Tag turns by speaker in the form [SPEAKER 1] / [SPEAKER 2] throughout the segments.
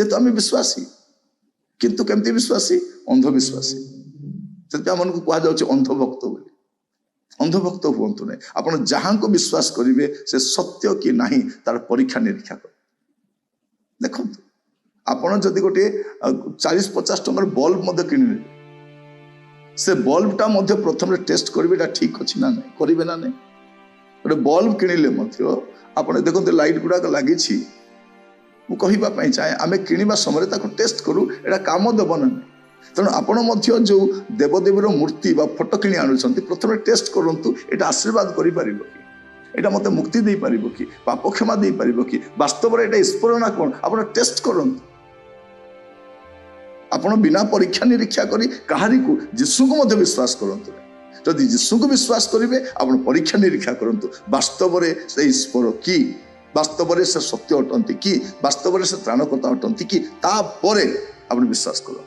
[SPEAKER 1] जेहेतु आम विश्वासी किंतु केमती विश्वासी अंधविश्वासी से आम कहुच्छे अंधभक्त बोली अंधभक्त हूँ ना आप जहाँ को विश्वास करेंगे से सत्य कि नहीं तार परीक्षा निरीक्षा कर देखो आपण जदि गोटे 40-50 टंकार बल्ब किणवे से बल्ब टा प्रथम टेस्ट करेंगे ठीक अच्छी ना नहीं करेंगे ना नहीं गोटे बल्ब किणिले आप देखो लाइट गुड़ाक लगी कहवाई चाहे आम किणवा समय टेस्ट करूँ यहाँ कम देव ना नहीं तेणु आपण जो देवदेवीर मूर्ति बा फोटो किणी आणुंट प्रथम टेस्ट करूँ यहाँ आशीर्वाद कर एटा मत मुक्ति दे पार कि पाप क्षमा दे पार कि वास्तव में यहाँ ईश्वर ना कौन आप टेस्ट करूँ आपण बिना परीक्षा निरीक्षा करी कहारी को जीशु को मध्य विश्वास करते जदि जीशु को विश्वास करेंगे आप परीक्षा निरीक्षा करूँ वास्तव में से ईश्वर कि वास्तव में से सत्य अटंती कि वास्तव में से त्राणकर्ता अटंती कि तापर आप विश्वास करूँ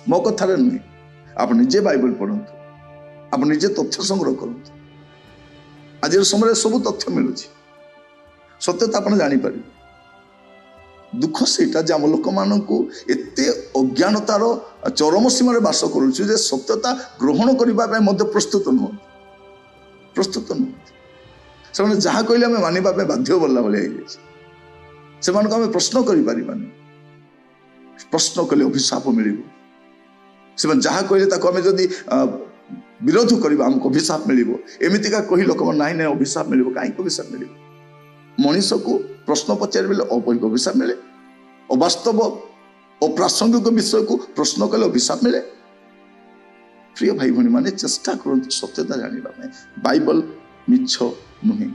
[SPEAKER 1] मो कथार नुहे आप निजे बाइबल पढ़ु आप निजे तथ्य संग्रह करूँ आज समय सब तथ्य मिलूँ सत्यता आप जापर दुख से आम लोक मानक एत अज्ञानतार चरम सीमार बास करुचु जे सत्यता ग्रहण करने प्रस्तुत नुह से जहाँ कहले आम मानवा बाध्य बोला भाई से आम प्रश्न करें प्रश्न कले अभिशाप मिल से जहाँ कहले आम जदि विरोध करवा आमको अभिशाप मिल एमतीका कही लोक ना ना अभिशाप मिल कहीं अभिशाप मिल मनीष को प्रश्न पचार अभिशाप मिले अवास्तव अप्रासंगिक विषय को प्रश्न कले अभिशाप मिले प्रिय भाई भनी माने चेष्टा करते सत्यता जाना बाइबल मिछ नुहे।